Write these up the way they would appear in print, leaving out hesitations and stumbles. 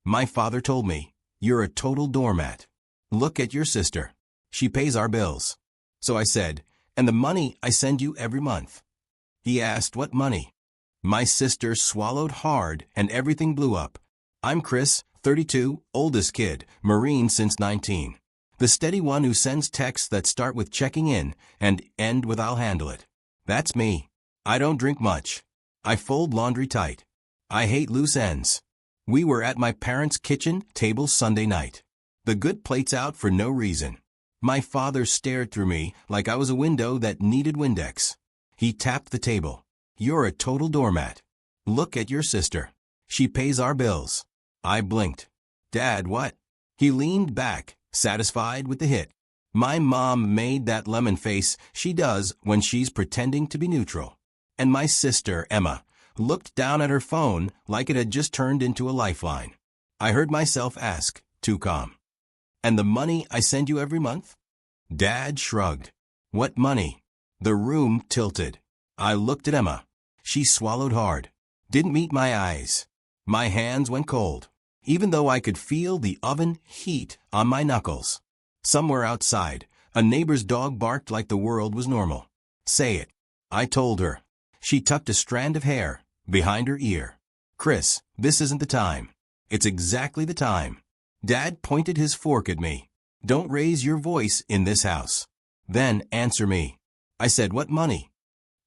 My father told me, "You're a total doormat. Look at your sister. She pays our bills." So I said, "And the money I send you every month?" He asked, "What money?" My sister swallowed hard and everything blew up. "I'm Chris, 32, oldest kid, Marine since 19. The steady one who sends texts that start with checking in and end with 'I'll handle it.' That's me. I don't drink much. I fold laundry tight. I hate loose ends." We were at my parents' kitchen table Sunday night. The good plates out for no reason. My father stared through me like I was a window that needed Windex. He tapped the table. "You're a total doormat. Look at your sister. She pays our bills." I blinked. "Dad, what?" He leaned back, satisfied with the hit. "My mom made that lemon face she does when she's pretending to be neutral." And my sister, Emma, looked down at her phone like it had just turned into a lifeline. I heard myself ask, too calm, "And the money I send you every month?" Dad shrugged. "What money?" The room tilted. I looked at Emma. She swallowed hard. Didn't meet my eyes. My hands went cold, even though I could feel the oven heat on my knuckles. Somewhere outside, a neighbor's dog barked like the world was normal. "Say it," I told her. She tucked a strand of hair behind her ear. "Chris, this isn't the time." "It's exactly the time." Dad pointed his fork at me. "Don't raise your voice in this house." "Then answer me." I said, "What money?"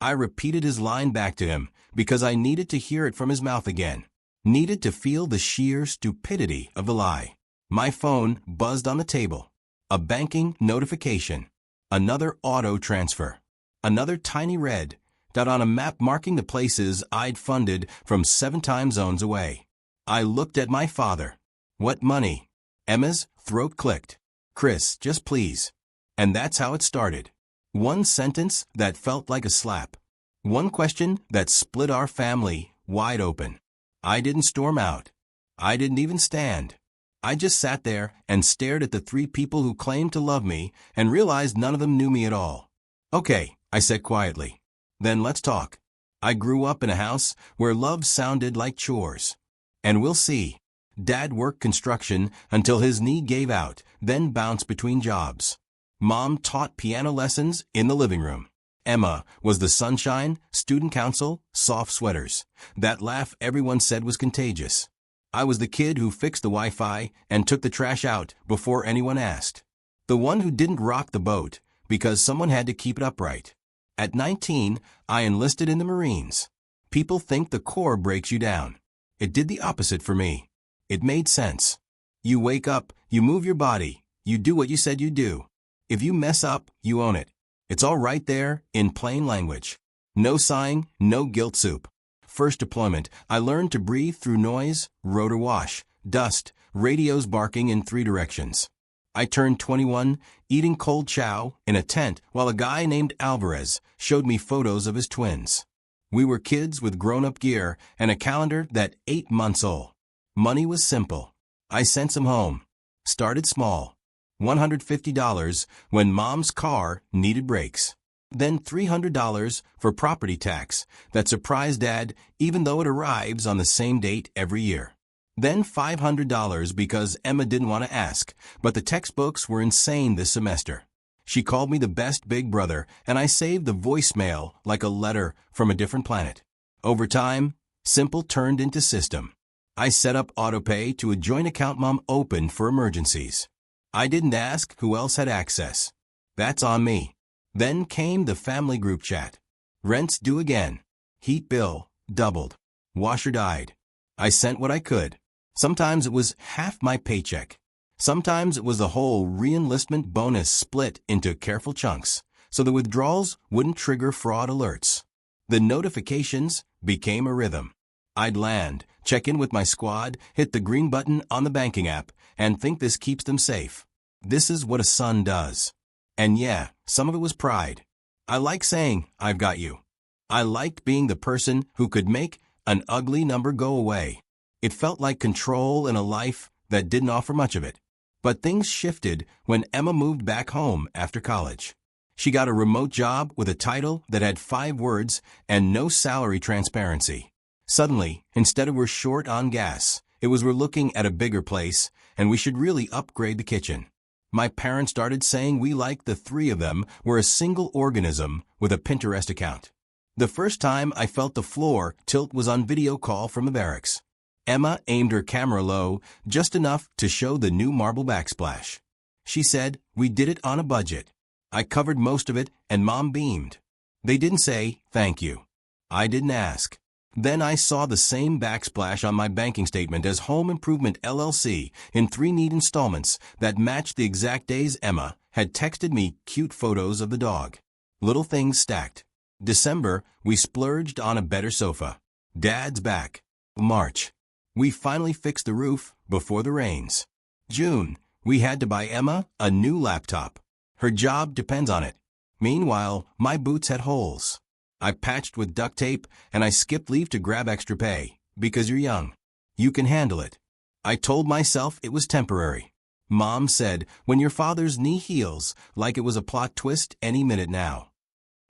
I repeated his line back to him because I needed to hear it from his mouth again. Needed to feel the sheer stupidity of the lie. My phone buzzed on the table. A banking notification. Another auto transfer. Another tiny red dot on a map marking the places I'd funded from 7 time zones away. I looked at my father. "What money?" Emma's throat clicked. "Chris, just please." And that's how it started. One sentence that felt like a slap. One question that split our family wide open. I didn't storm out. I didn't even stand. I just sat there and stared at the 3 people who claimed to love me and realized none of them knew me at all. "Okay," I said quietly. "Then let's talk. I grew up in a house where love sounded like chores. And we'll see." Dad worked construction until his knee gave out, then bounced between jobs. Mom taught piano lessons in the living room. Emma was the sunshine, student council, soft sweaters. That laugh everyone said was contagious. I was the kid who fixed the Wi-Fi and took the trash out before anyone asked. The one who didn't rock the boat because someone had to keep it upright. At 19, I enlisted in the Marines. People think the Corps breaks you down. It did the opposite for me. It made sense. You wake up, you move your body, you do what you said you'd do. If you mess up, you own it. It's all right there, in plain language. No sighing, no guilt soup. First deployment, I learned to breathe through noise, rotor wash, dust, radios barking in 3 directions. I turned 21, eating cold chow in a tent while a guy named Alvarez showed me photos of his twins. We were kids with grown-up gear and a calendar that 8 months old. Money was simple. I sent some home. Started small. $150 when Mom's car needed brakes. Then $300 for property tax that surprised Dad even though it arrives on the same date every year. Then $500 because Emma didn't want to ask, but the textbooks were insane this semester. She called me the best big brother, and I saved the voicemail like a letter from a different planet. Over time, simple turned into system. I set up autopay to a joint account Mom opened for emergencies. I didn't ask who else had access. That's on me. Then came the family group chat. Rent's due again. Heat bill doubled. Washer died. I sent what I could. Sometimes it was half my paycheck. Sometimes it was the whole re-enlistment bonus split into careful chunks, so the withdrawals wouldn't trigger fraud alerts. The notifications became a rhythm. I'd land, check in with my squad, hit the green button on the banking app, and think this keeps them safe. This is what a son does. And yeah, some of it was pride. I like saying, "I've got you." I liked being the person who could make an ugly number go away. It felt like control in a life that didn't offer much of it. But things shifted when Emma moved back home after college. She got a remote job with a title that had 5 words and no salary transparency. Suddenly, instead of "we're short on gas," It was we're looking at a bigger place, and we should really upgrade the kitchen. My parents started saying we like the three of them were a single organism with a Pinterest account. The first time I felt the floor tilt was on video call from the barracks. Emma aimed her camera low, just enough to show the new marble backsplash. She said, "We did it on a budget." I covered most of it, and Mom beamed. They didn't say, "Thank you." I didn't ask. Then I saw the same backsplash on my banking statement as Home Improvement LLC in 3 neat installments that matched the exact days Emma had texted me cute photos of the dog. Little things stacked. December, we splurged on a better sofa. Dad's back. March, we finally fixed the roof before the rains. June, we had to buy Emma a new laptop. Her job depends on it. Meanwhile, my boots had holes. I patched with duct tape, and I skipped leave to grab extra pay, because you're young. You can handle it. I told myself it was temporary. Mom said, when your father's knee heals, like it was a plot twist any minute now.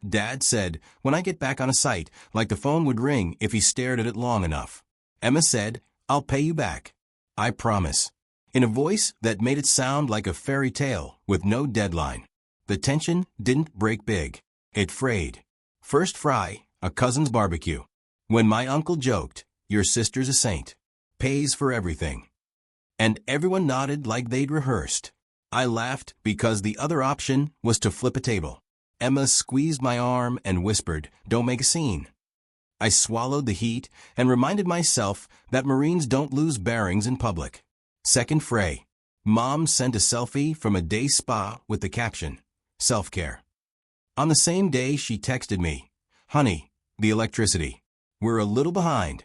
Dad said, when I get back on a site, like the phone would ring if he stared at it long enough. Emma said, I'll pay you back. I promise. In a voice that made it sound like a fairy tale with no deadline. The tension didn't break big. It frayed. First fry, a cousin's barbecue. When my uncle joked, your sister's a saint. Pays for everything. And everyone nodded like they'd rehearsed. I laughed because the other option was to flip a table. Emma squeezed my arm and whispered, don't make a scene. I swallowed the heat and reminded myself that Marines don't lose bearings in public. Second fray. Mom sent a selfie from a day spa with the caption, self-care. On the same day, she texted me, honey, the electricity. We're a little behind.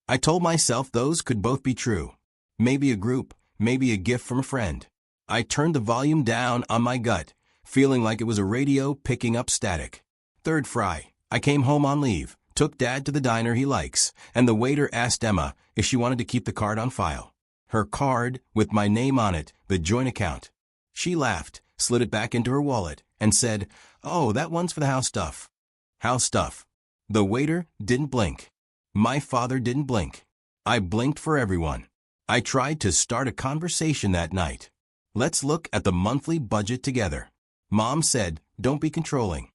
I told myself those could both be true. Maybe a group, maybe a gift from a friend. I turned the volume down on my gut, feeling like it was a radio picking up static. Third fry. I came home on leave, took Dad to the diner he likes, and the waiter asked Emma if she wanted to keep the card on file. Her card, with my name on it, the joint account. She laughed, slid it back into her wallet, and said, oh, that one's for the house stuff. House stuff. The waiter didn't blink. My father didn't blink. I blinked for everyone. I tried to start a conversation that night. Let's look at the monthly budget together. Mom said, don't be controlling.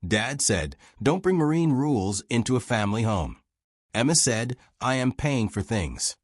Dad said, don't bring Marine rules into a family home. Emma said, I am paying for things.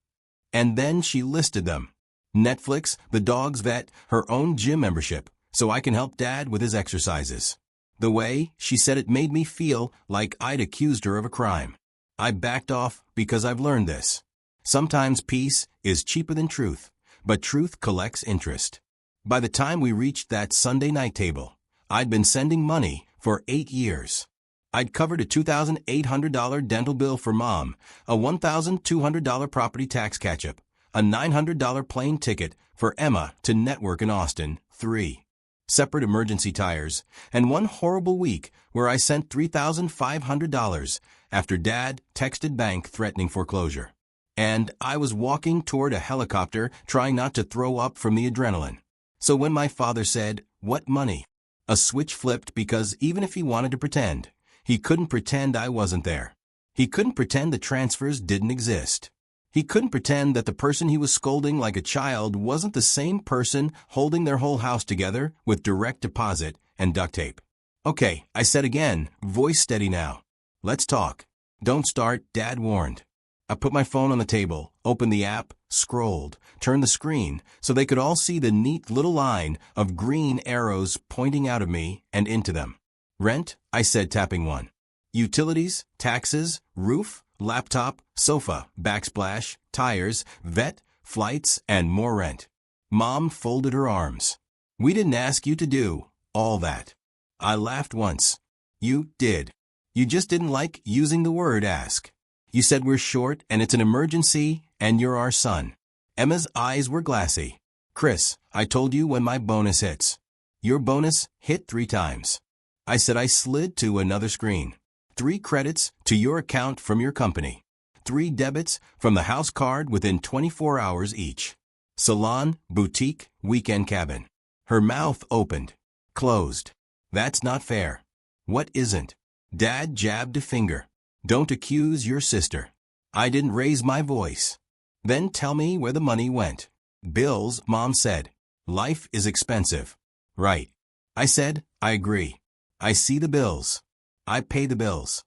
And then she listed them. Netflix, the dog's vet, her own gym membership, so I can help Dad with his exercises. The way she said it made me feel like I'd accused her of a crime. I backed off because I've learned this. Sometimes peace is cheaper than truth, but truth collects interest. By the time we reached that Sunday night table, I'd been sending money for 8 years. I'd covered a $2,800 dental bill for Mom, a $1,200 property tax catch-up, a $900 plane ticket for Emma to network in Austin, 3 separate emergency tires, and one horrible week where I sent $3,500 after Dad texted bank threatening foreclosure. And I was walking toward a helicopter trying not to throw up from the adrenaline. So when my father said, what money? A switch flipped because even if he wanted to pretend, he couldn't pretend I wasn't there. He couldn't pretend the transfers didn't exist. He couldn't pretend that the person he was scolding like a child wasn't the same person holding their whole house together with direct deposit and duct tape. Okay, I said again, voice steady now. Let's talk. Don't start, Dad warned. I put my phone on the table, opened the app, scrolled, turned the screen so they could all see the neat little line of green arrows pointing out of me and into them. Rent, I said, tapping one. Utilities, taxes, roof, laptop, sofa, backsplash, tires, vet, flights, and more rent. Mom folded her arms. We didn't ask you to do all that. I laughed once. You did. You just didn't like using the word ask. You said we're short and it's an emergency and you're our son. Emma's eyes were glassy. Chris, I told you when my bonus hits. Your bonus hit 3 times. I said I slid to another screen. 3 credits to your account from your company. 3 debits from the house card within 24 hours each. Salon, boutique, weekend cabin. Her mouth opened, closed. That's not fair. What isn't? Dad jabbed a finger. Don't accuse your sister. I didn't raise my voice. Then tell me where the money went. Bills, Mom said. Life is expensive. Right. I said, I agree. I see the bills. I pay the bills.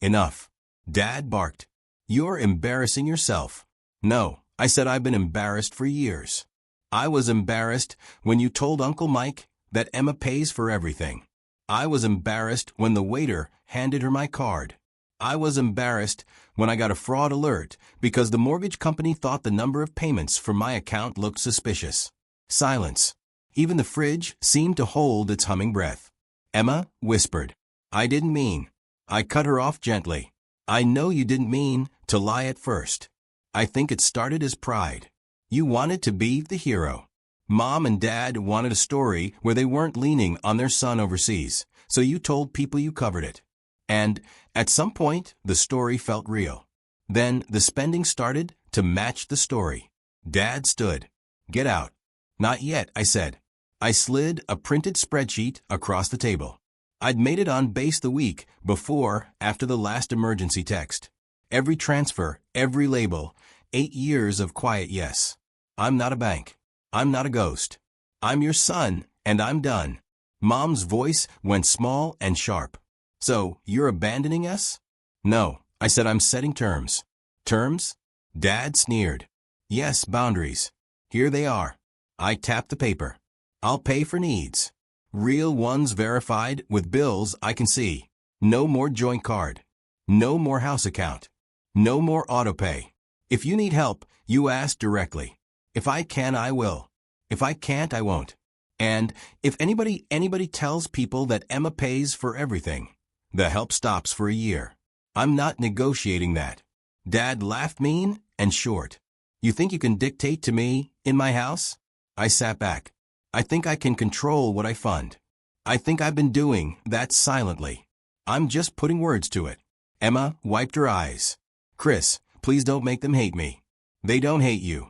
Enough. Dad barked. You're embarrassing yourself. No, I said I've been embarrassed for years. I was embarrassed when you told Uncle Mike that Emma pays for everything. I was embarrassed when the waiter handed her my card. I was embarrassed when I got a fraud alert because the mortgage company thought the number of payments from my account looked suspicious. Silence. Even the fridge seemed to hold its humming breath. Emma whispered. I didn't mean. I cut her off gently. I know you didn't mean to lie at first. I think it started as pride. You wanted to be the hero. Mom and Dad wanted a story where they weren't leaning on their son overseas, so you told people you covered it. And, at some point, the story felt real. Then, the spending started to match the story. Dad stood. Get out. Not yet, I said. I slid a printed spreadsheet across the table. I'd made it on base the week before, after the last emergency text. Every transfer, every label, 8 years of quiet yes. I'm not a bank. I'm not a ghost. I'm your son, and I'm done. Mom's voice went small and sharp. So, you're abandoning us? No, I said I'm setting terms. Terms? Dad sneered. Yes, boundaries. Here they are. I tapped the paper. I'll pay for needs. Real ones verified with bills I can see. No more joint card. No more house account. No more auto pay. If you need help, you ask directly. If I can, I will. If I can't, I won't. And if anybody tells people that Emma pays for everything, the help stops for a year. I'm not negotiating that. Dad laughed mean and short. You think you can dictate to me in my house? I sat back. I think I can control what I fund. I think I've been doing that silently. I'm just putting words to it. Emma wiped her eyes. Chris, please don't make them hate me. They don't hate you.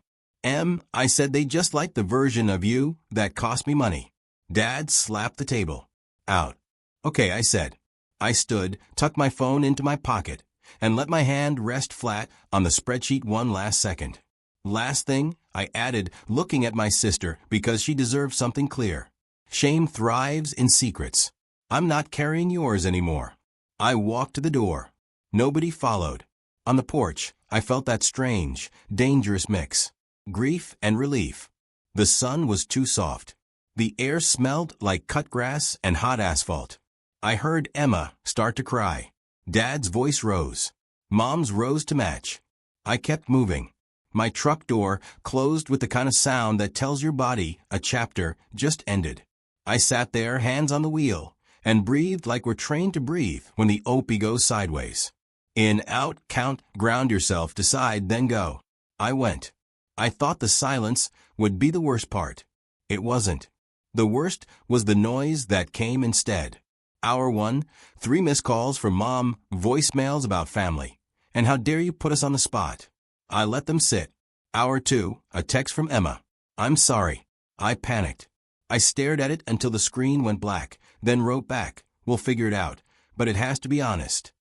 I said they just like the version of you that cost me money. Dad slapped the table. Out. Okay, I said. I stood, tucked my phone into my pocket, and let my hand rest flat on the spreadsheet one last second. Last thing, I added, looking at my sister because she deserved something clear. Shame thrives in secrets. I'm not carrying yours anymore. I walked to the door. Nobody followed. On the porch, I felt that strange, dangerous mix. Grief and relief. The sun was too soft. The air smelled like cut grass and hot asphalt. I heard Emma start to cry. Dad's voice rose. Mom's rose to match. I kept moving. My truck door closed with the kind of sound that tells your body a chapter just ended. I sat there, hands on the wheel, and breathed like we're trained to breathe when the OP goes sideways. In, out, count, ground yourself, decide, then go. I went. I thought the silence would be the worst part. It wasn't. The worst was the noise that came instead. Hour 1, 3 missed calls from Mom, voicemails about family. And how dare you put us on the spot? I let them sit. Hour 2, a text from Emma. I'm sorry. I panicked. I stared at it until the screen went black, then wrote back, we'll figure it out, but it has to be honest.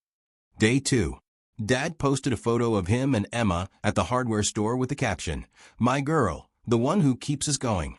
Day 2. Dad posted a photo of him and Emma at the hardware store with the caption, My girl, the one who keeps us going.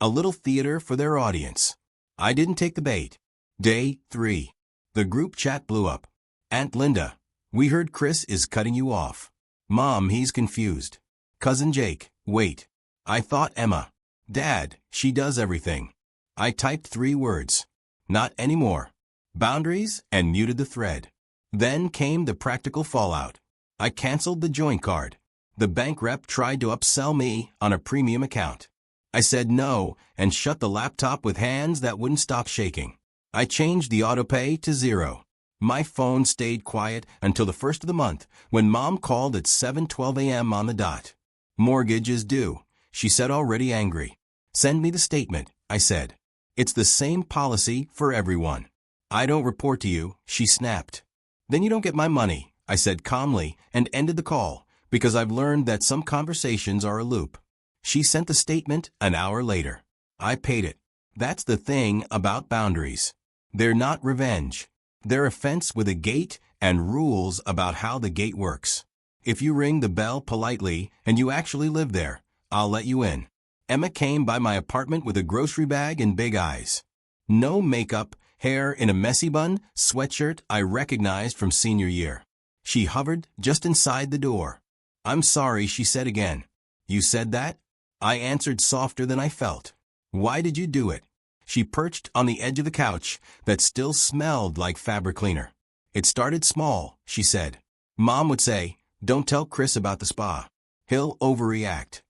A little theater for their audience. I didn't take the bait. Day 3. The group chat blew up. Aunt Linda, we heard Chris is cutting you off. Mom, he's confused. Cousin Jake, wait. I thought Emma. Dad, she does everything. I typed 3 words. Not anymore. Boundaries, and muted the thread. Then came the practical fallout. I canceled the joint card. The bank rep tried to upsell me on a premium account. I said no and shut the laptop with hands that wouldn't stop shaking. I changed the autopay to 0. My phone stayed quiet until the first of the month when Mom called at 7:12 a.m. on the dot. Mortgage is due, she said, already angry. Send me the statement, I said. It's the same policy for everyone. I don't report to you, she snapped. Then you don't get my money, I said calmly and ended the call because I've learned that some conversations are a loop. She sent the statement an hour later. I paid it. That's the thing about boundaries. They're not revenge. They're a fence with a gate and rules about how the gate works. If you ring the bell politely and you actually live there, I'll let you in. Emma came by my apartment with a grocery bag and big eyes. No makeup, hair in a messy bun, sweatshirt I recognized from senior year. She hovered just inside the door. "I'm sorry," she said again. "You said that?" I answered softer than I felt. "Why did you do it?" She perched on the edge of the couch that still smelled like fabric cleaner. "It started small," she said. Mom would say, "Don't tell Chris about the spa. He'll overreact."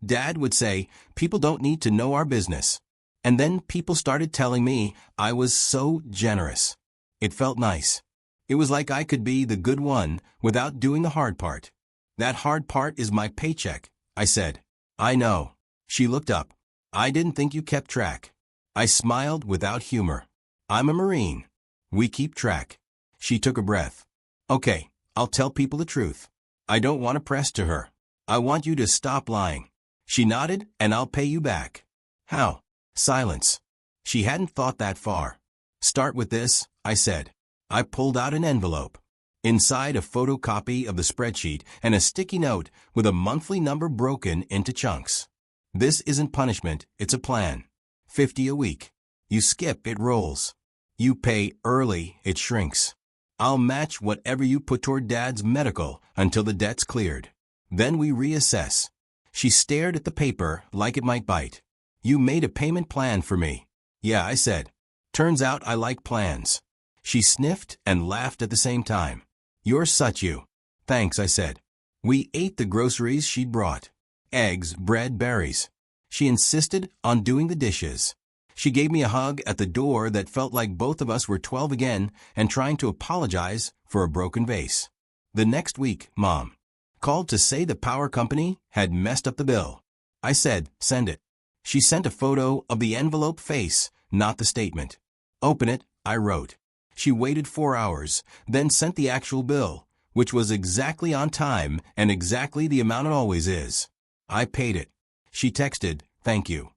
Dad would say, "People don't need to know our business." And then people started telling me I was so generous. It felt nice. It was like I could be the good one without doing the hard part. "That hard part is my paycheck," I said. "I know." She looked up. "I didn't think you kept track." I smiled without humor. "I'm a Marine. We keep track." She took a breath. "Okay, I'll tell people the truth. I don't want to press to her. I want you to stop lying." She nodded, "And I'll pay you back." "How?" Silence. She hadn't thought that far. "Start with this," I said. I pulled out an envelope. Inside a photocopy of the spreadsheet and a sticky note with a monthly number broken into chunks. "This isn't punishment, it's a plan. 50 a week. You skip, it rolls. You pay early, it shrinks. I'll match whatever you put toward Dad's medical until the debt's cleared. Then we reassess." She stared at the paper like it might bite. "You made a payment plan for me." "Yeah," I said. "Turns out I like plans." She sniffed and laughed at the same time. "You're such you." "Thanks," I said. We ate the groceries she'd brought. Eggs, bread, berries. She insisted on doing the dishes. She gave me a hug at the door that felt like both of us were 12 again and trying to apologize for a broken vase. The next week, Mom called to say the power company had messed up the bill. I said, "Send it." She sent a photo of the envelope face, not the statement. "Open it," I wrote. She waited 4 hours, then sent the actual bill, which was exactly on time and exactly the amount it always is. I paid it. She texted, "Thank you,"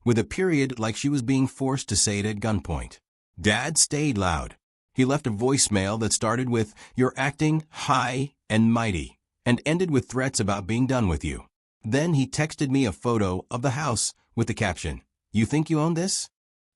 with a period like she was being forced to say it at gunpoint. Dad stayed loud. He left a voicemail that started with, "You're acting high and mighty," and ended with threats about being done with you. Then he texted me a photo of the house with the caption, "You think you own this?"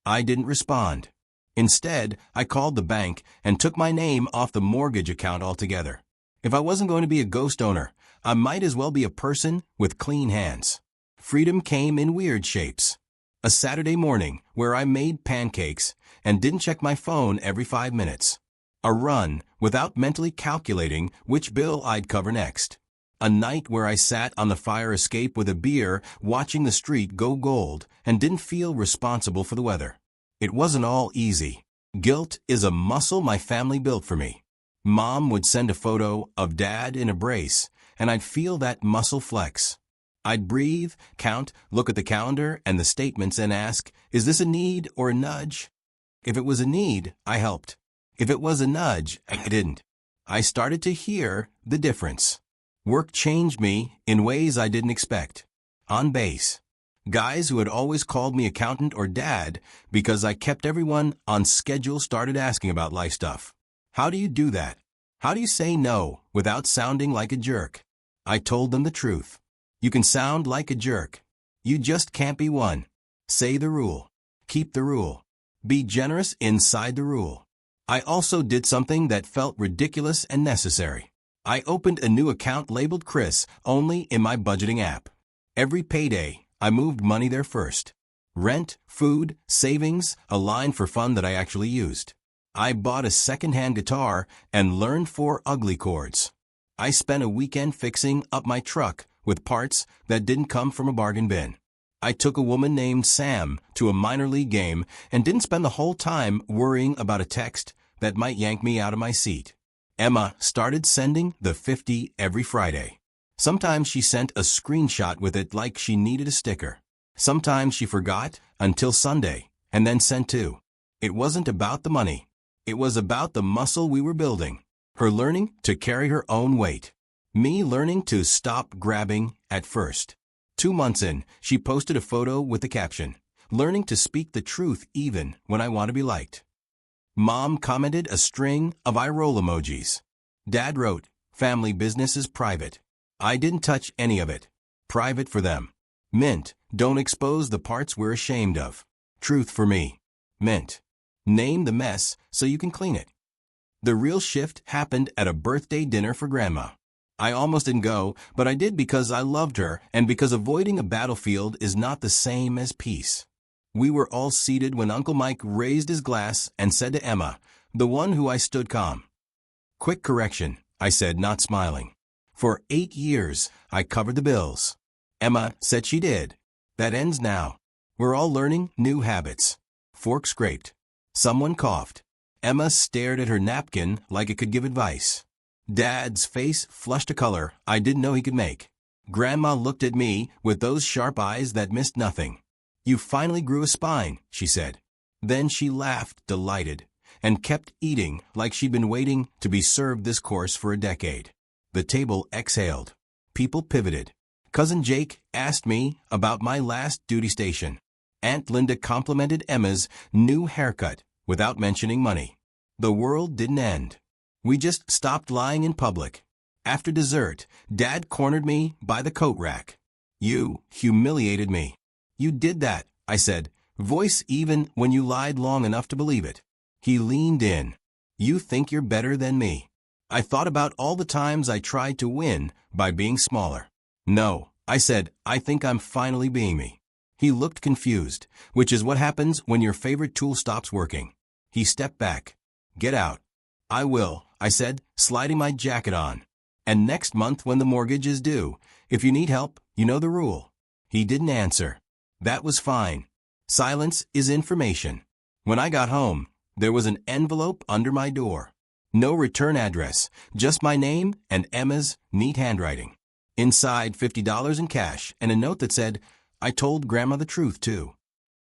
I didn't respond. Instead, I called the bank and took my name off the mortgage account altogether. If I wasn't going to be a ghost owner, I might as well be a person with clean hands. Freedom came in weird shapes. A Saturday morning where I made pancakes and didn't check my phone every 5 minutes. A run without mentally calculating which bill I'd cover next. A night where I sat on the fire escape with a beer watching the street go gold and didn't feel responsible for the weather. It wasn't all easy. Guilt is a muscle my family built for me. Mom would send a photo of Dad in a brace, and I'd feel that muscle flex. I'd breathe, count, look at the calendar and the statements and ask, is this a need or a nudge? If it was a need, I helped. If it was a nudge, I didn't. I started to hear the difference. Work changed me in ways I didn't expect. On base. Guys who had always called me accountant or dad because I kept everyone on schedule started asking about life stuff. How do you do that? How do you say no without sounding like a jerk? I told them the truth. You can sound like a jerk. You just can't be one. Say the rule. Keep the rule. Be generous inside the rule. I also did something that felt ridiculous and necessary. I opened a new account labeled Chris only in my budgeting app. Every payday, I moved money there first. Rent, food, savings, a line for fun that I actually used. I bought a second-hand guitar and learned 4 ugly chords. I spent a weekend fixing up my truck with parts that didn't come from a bargain bin. I took a woman named Sam to a minor league game and didn't spend the whole time worrying about a text that might yank me out of my seat. Emma started sending the 50 every Friday. Sometimes she sent a screenshot with it like she needed a sticker. Sometimes she forgot until Sunday and then sent 2. It wasn't about the money. It was about the muscle we were building. Her learning to carry her own weight. Me learning to stop grabbing at first. 2 months in, she posted a photo with the caption, "Learning to speak the truth even when I want to be liked." Mom commented a string of eye roll emojis. Dad wrote, Family business is private. I didn't touch any of it. Private for them. Mint, don't expose the parts we're ashamed of. Truth for me. Mint. Name the mess so you can clean it. The real shift happened at a birthday dinner for Grandma. I almost didn't go, but I did because I loved her and because avoiding a battlefield is not the same as peace. We were all seated when Uncle Mike raised his glass and said to Emma, the one who I stood calm. Quick correction, I said, not smiling. For 8 years, I covered the bills. Emma said she did. That ends now. We're all learning new habits. Fork scraped. Someone coughed. Emma stared at her napkin like it could give advice. Dad's face flushed a color I didn't know he could make. Grandma looked at me with those sharp eyes that missed nothing. You finally grew a spine, she said. Then she laughed, delighted, and kept eating like she'd been waiting to be served this course for a decade. The table exhaled. People pivoted. Cousin Jake asked me about my last duty station. Aunt Linda complimented Emma's new haircut without mentioning money. The world didn't end. We just stopped lying in public. After dessert, Dad cornered me by the coat rack. You humiliated me. You did that, I said, voice even when you lied long enough to believe it. He leaned in. You think you're better than me. I thought about all the times I tried to win by being smaller. No, I said, I think I'm finally being me. He looked confused, which is what happens when your favorite tool stops working. He stepped back. Get out. I will, I said, sliding my jacket on. And next month when the mortgage is due, if you need help, you know the rule. He didn't answer. That was fine. Silence is information. When I got home, there was an envelope under my door. No return address, just my name and Emma's neat handwriting. Inside $50 in cash and a note that said, I told Grandma the truth too.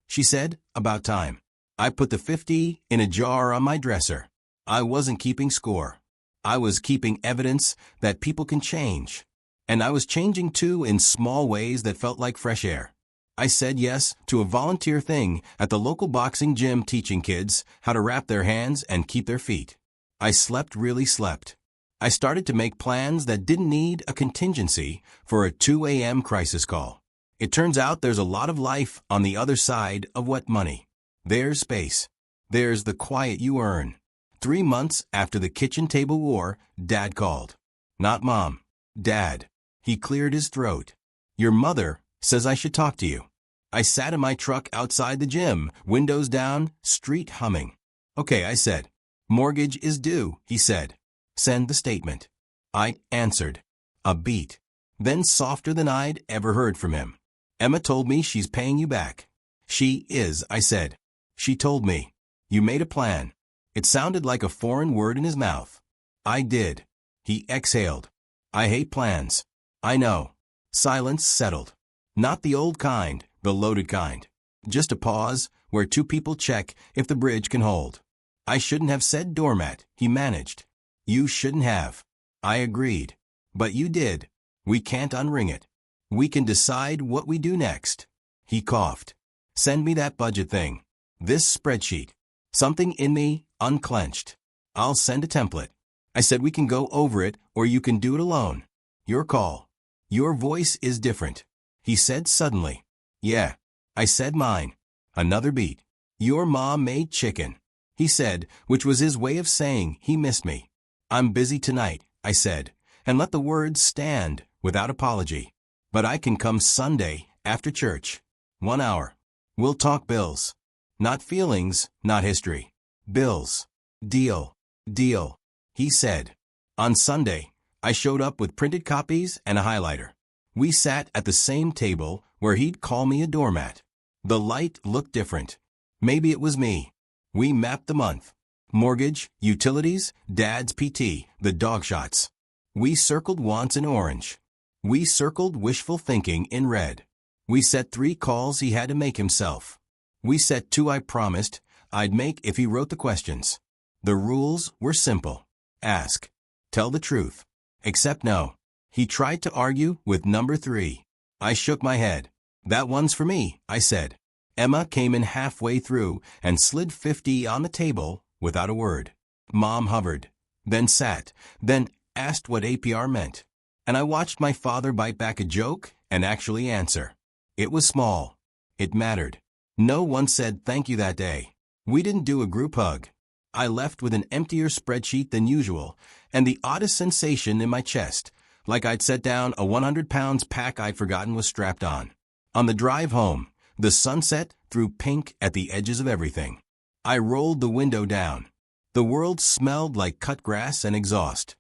She said, about time. I put the 50 in a jar on my dresser. I wasn't keeping score. I was keeping evidence that people can change. And I was changing too in small ways that felt like fresh air. I said yes to a volunteer thing at the local boxing gym teaching kids how to wrap their hands and keep their feet. I really slept. I started to make plans that didn't need a contingency for a 2 a.m. crisis call. It turns out there's a lot of life on the other side of wet money. There's space. There's the quiet you earn. 3 months after the kitchen table war, Dad called. Not Mom. Dad. He cleared his throat. Your mother says I should talk to you. I sat in my truck outside the gym, windows down, street humming. Okay, I said. Mortgage is due, he said. Send the statement. I answered. A beat. Then softer than I'd ever heard from him. Emma told me she's paying you back. She is, I said. She told me. You made a plan. It sounded like a foreign word in his mouth. I did. He exhaled. I hate plans. I know. Silence settled. Not the old kind, the loaded kind. Just a pause where two people check if the bridge can hold. I shouldn't have said doormat, he managed. You shouldn't have. I agreed. But you did. We can't unring it. We can decide what we do next. He coughed. Send me that budget thing. This spreadsheet. Something in me unclenched. I'll send a template. I said we can go over it or you can do it alone. Your call. Your voice is different. He said suddenly. Yeah. I said mine. Another beat. Your mom made chicken. He said, which was his way of saying he missed me. I'm busy tonight, I said, and let the words stand without apology. But I can come Sunday after church. 1 hour. We'll talk bills. Not feelings, not history. Bills. Deal. Deal. He said. On Sunday, I showed up with printed copies and a highlighter. We sat at the same table where he'd call me a doormat. The light looked different. Maybe it was me. We mapped the month. Mortgage, utilities, Dad's PT, the dog shots. We circled wants in orange. We circled wishful thinking in red. We set 3 calls he had to make himself. We set 2 I promised I'd make if he wrote the questions. The rules were simple. Ask. Tell the truth. Except no. He tried to argue with number 3. I shook my head. That one's for me, I said. Emma came in halfway through and slid 50 on the table without a word. Mom hovered, then sat, then asked what APR meant. And I watched my father bite back a joke and actually answer. It was small. It mattered. No one said thank you that day. We didn't do a group hug. I left with an emptier spreadsheet than usual and the oddest sensation in my chest, like I'd set down a 100 pounds pack I'd forgotten was strapped on. On the drive home, the sunset threw pink at the edges of everything. I rolled the window down. The world smelled like cut grass and exhaust.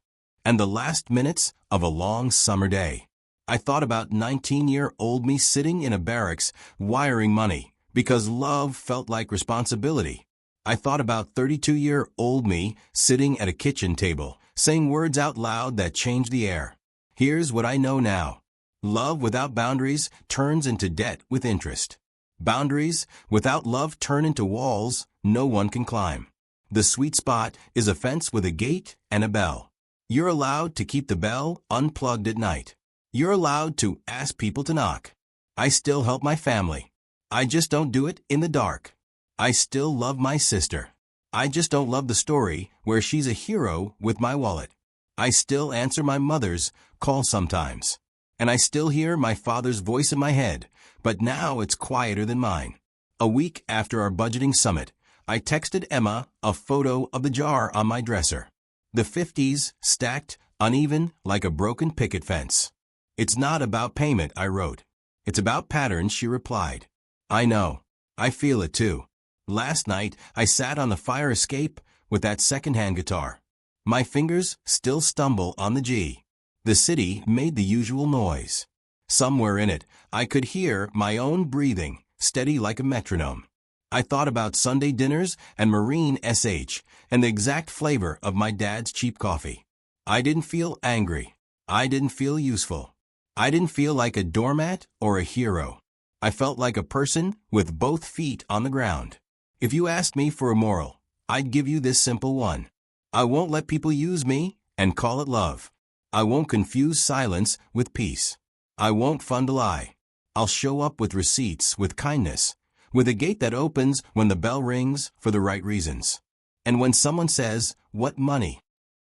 And the last minutes of a long summer day. I thought about 19-year-old me sitting in a barracks wiring money because love felt like responsibility. I thought about 32-year-old me sitting at a kitchen table, saying words out loud that changed the air. Here's what I know now. Love without boundaries turns into debt with interest. Boundaries without love turn into walls no one can climb. The sweet spot is a fence with a gate and a bell. You're allowed to keep the bell unplugged at night. You're allowed to ask people to knock. I still help my family. I just don't do it in the dark. I still love my sister. I just don't love the story where she's a hero with my wallet. I still answer my mother's call sometimes. And I still hear my father's voice in my head, but now it's quieter than mine. A week after our budgeting summit, I texted Emma a photo of the jar on my dresser. The 50s stacked, uneven, like a broken picket fence. It's not about payment, I wrote. It's about patterns, she replied. I know. I feel it too. Last night, I sat on the fire escape with that secondhand guitar. My fingers still stumble on the G. The city made the usual noise. Somewhere in it, I could hear my own breathing, steady like a metronome. I thought about Sunday dinners and Marine SH and the exact flavor of my dad's cheap coffee. I didn't feel angry. I didn't feel useful. I didn't feel like a doormat or a hero. I felt like a person with both feet on the ground. If you asked me for a moral, I'd give you this simple one. I won't let people use me and call it love. I won't confuse silence with peace. I won't fund a lie. I'll show up with receipts, with kindness, with a gate that opens when the bell rings for the right reasons. And when someone says, "What money?"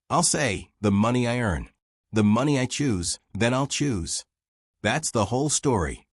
I'll say, "The money I earn. The money I choose, then I'll choose." That's the whole story.